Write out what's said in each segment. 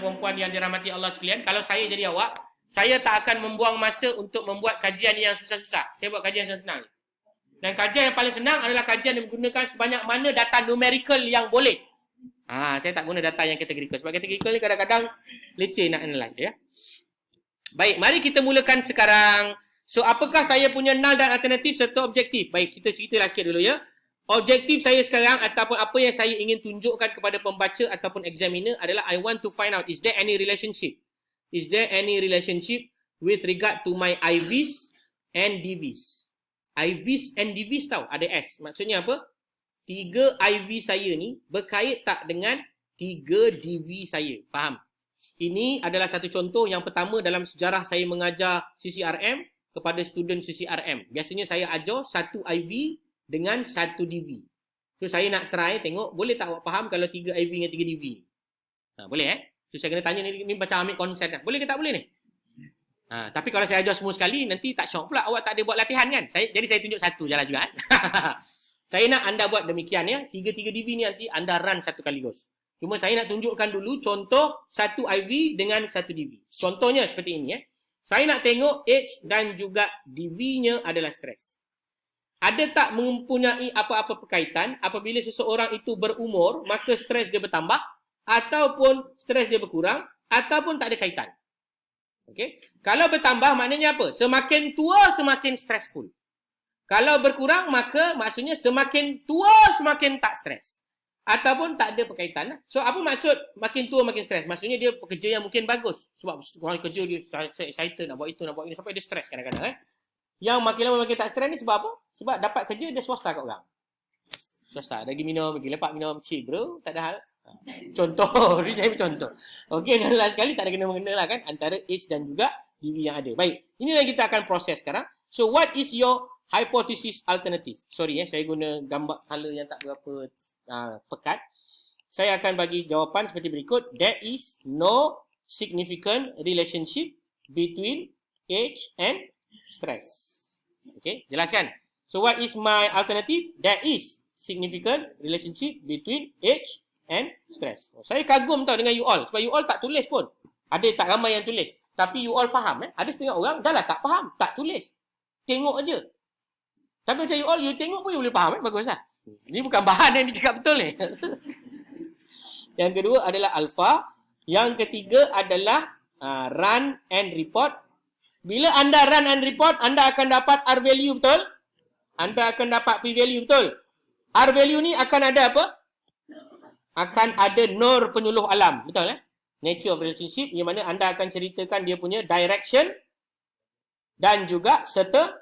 perempuan yang dirahmati Allah sekalian, kalau saya jadi awak, saya tak akan membuang masa untuk membuat kajian yang susah-susah. Saya buat kajian yang senang. Dan kajian yang paling senang adalah kajian yang menggunakan sebanyak mana data numerical yang boleh. Saya tak guna data yang kategorikal. Sebab kategorikal ni kadang-kadang leceh nak analyze ya. Baik, mari kita mulakan sekarang. So, apakah saya punya null dan alternatif serta objektif? Baik, kita ceritalah sikit dulu ya. Objektif saya sekarang ataupun apa yang saya ingin tunjukkan kepada pembaca ataupun examiner adalah I want to find out, is there any relationship? Is there any relationship with regard to my IVs and DVs? IVs and DVs tahu, ada S. Maksudnya apa? 3 IV saya ni berkait tak dengan 3 DV saya. Faham? Ini adalah satu contoh yang pertama dalam sejarah saya mengajar CCRM kepada student CCRM. Biasanya saya ajar 1 IV dengan 1 DV. So saya nak try tengok boleh tak awak faham kalau 3 IV dengan 3 DV. Boleh So saya kena tanya ni macam ambil konsep dah. Boleh ke tak boleh ni? Tapi kalau saya ajar semua sekali nanti tak syok pula awak tak ada buat latihan kan. Jadi saya tunjuk satu jalan juga kan. Saya nak anda buat demikian ya. 3 DV ni nanti anda run satu kaligus. Cuma saya nak tunjukkan dulu contoh 1 IV dengan 1 DV. Contohnya seperti ini ya. Saya nak tengok H dan juga DV-nya adalah stres. Ada tak mempunyai apa-apa berkaitan apabila seseorang itu berumur, maka stres dia bertambah, ataupun stres dia berkurang, ataupun tak ada kaitan. Okey. Kalau bertambah maknanya apa? Semakin tua semakin stressful. Kalau berkurang maka maksudnya semakin tua semakin tak stres. Ataupun tak ada berkaitan. So apa maksud makin tua makin stres? Maksudnya dia pekerja yang mungkin bagus. Sebab orang kerja dia excited nak buat itu nak buat ini sampai dia stres kadang-kadang Yang makin lama makin tak stres ni sebab apa? Sebab dapat kerja dia swasta kat orang. Swasta, pergi minum, pergi lepak minum, chill bro, tak ada hal. Contoh, ni saya contoh. Okey, dan last sekali tak ada kena-mengena lah kan antara H dan juga DV yang ada. Baik, inilah yang kita akan proses sekarang. So, what is your hypothesis alternative? Sorry saya guna gambar color yang tak berapa pekat. Saya akan bagi jawapan seperti berikut. There is no significant relationship between age and stress. Okey, jelaskan. So, what is my alternative? There is significant relationship between age and stress. Saya kagum tau dengan you all. Sebab you all tak tulis pun. Ada tak ramai yang tulis. Tapi you all faham. Ada setengah orang dah lah tak faham. Tak tulis. Tengok aja. Tapi macam you all, you tengok pun you boleh faham. Bagus lah. Ini bukan bahan yang dicakap betul ni. Yang kedua adalah alpha. Yang ketiga adalah run and report. Bila anda run and report, anda akan dapat R value betul? Anda akan dapat P value betul? R value ni akan ada apa? Akan ada nur penyuluh alam. Betul Nature of relationship, yang mana anda akan ceritakan dia punya direction dan juga serta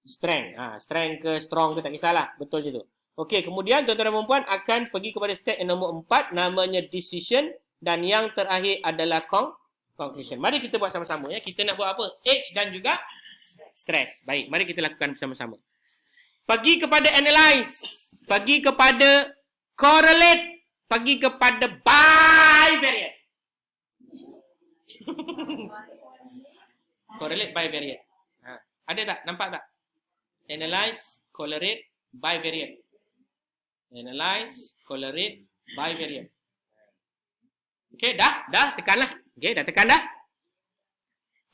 strength. Strength ke strong ke tak kisahlah. Betul je tu. Okey, kemudian tuan-tuan dan puan-puan akan pergi kepada step yang nombor 4, namanya decision, dan yang terakhir adalah conclusion. Mari kita buat sama-sama ya. Kita nak buat apa? H dan juga stress. Baik, mari kita lakukan bersama-sama. Pergi kepada analyze, pergi kepada correlate, pergi kepada bivariate. Correlate, bivariate. Ada tak? Nampak tak? Analyze, correlate, bivariate. Analyze, correlate, bivariate. Okey, dah tekanlah. Okey, dah tekan dah.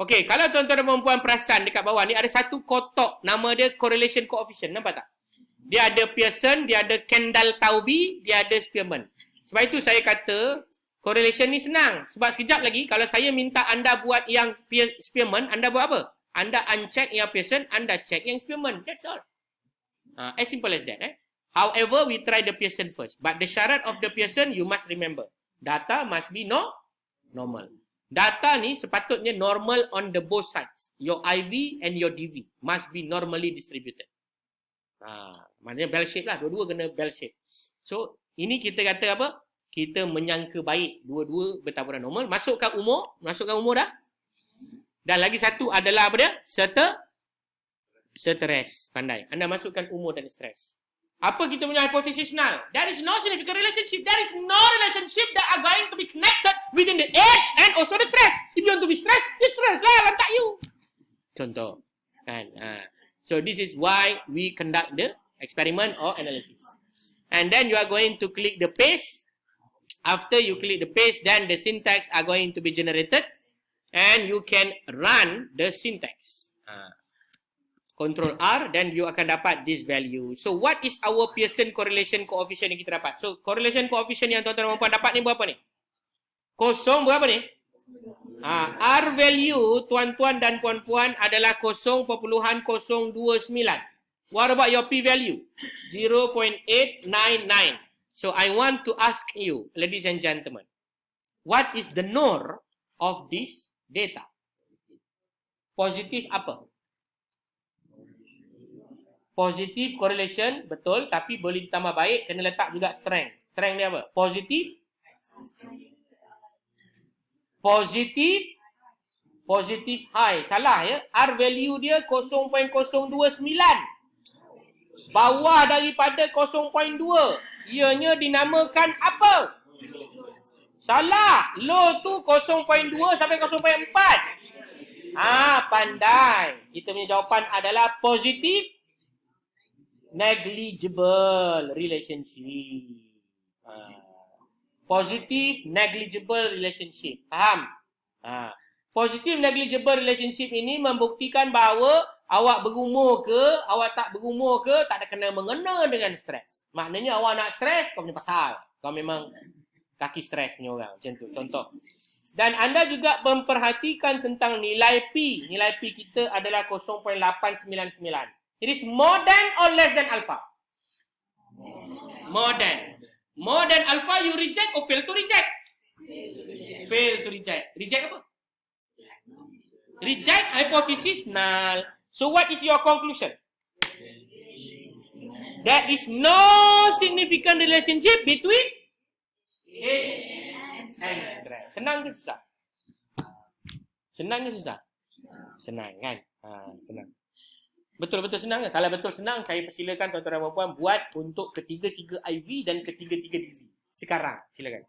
Okey, kalau tuan-tuan dan puan-puan perasan dekat bawah ni ada satu kotak, nama dia correlation coefficient. Nampak tak? Dia ada Pearson, dia ada Kendall-Taubes, dia ada Spearman. Sebab itu saya kata correlation ni senang. Sebab sekejap lagi kalau saya minta anda buat yang Spearman, anda buat apa? Anda uncheck yang Pearson, anda check yang Spearman. That's all. As simple as that. However, we try the Pearson first. But the syarat of the Pearson, you must remember. Data must be normal. Data ni sepatutnya normal on the both sides. Your IV and your DV must be normally distributed. Maknanya bell shape lah. Dua-dua kena bell shape. So, ini kita kata apa? Kita menyangka baik. Dua-dua bertaburan normal. Masukkan umur. Dah. Dan lagi satu adalah apa dia? Stres. Pandai. Anda masukkan umur dan stres. Apa kita punya hipotesis null? There is no significant relationship. There is no relationship that are going to be connected within the age and also the stress. If you want to be stressed, you stress lah. Lantak you. Contoh. Kan? So this is why we conduct the experiment or analysis. And then you are going to click the paste. After you click the paste, then the syntax are going to be generated and you can run the syntax. Control R, then you akan dapat this value. So what is our Pearson correlation coefficient yang kita dapat? So correlation coefficient yang tuan-tuan dan puan dapat ni berapa ni? Kosong berapa ni? R value tuan-tuan dan puan-puan adalah 0.029. What about your P value? 0.899. So I want to ask you, ladies and gentlemen, what is the norm of this data? Positif apa? Positif correlation, betul, tapi boleh ditambah baik, kena letak juga strength. Strength ni apa? Positif. Positif high. Salah ya. R value dia 0.029. Bawah daripada 0.2. Ianya dinamakan apa? Salah. Low tu 0.2 sampai 0.4. Pandai. Kita punya jawapan adalah positif negligible relationship. Positive negligible relationship. Faham? Positive negligible relationship ini membuktikan bahawa awak berumur ke, awak tak berumur ke, tak ada kena-mengena dengan stres. Maknanya awak nak stres, kau punya pasal. Kau memang kaki stres punya orang. Macam tu, contoh. Dan anda juga memperhatikan tentang nilai P. Nilai P kita adalah 0.899. It is more than or less than alpha? More than. More than alpha, you reject or fail to reject? Fail to reject. Reject apa? Reject hypothesis null. So what is your conclusion? There is no significant relationship between age and stress. Senang ke susah? Senang ke susah? Senang kan? Senang. Betul-betul senang ke? Kalau betul senang, saya persilakan tuan-tuan dan puan-puan buat untuk ketiga-tiga IV dan ketiga-tiga DV. Sekarang, silakan.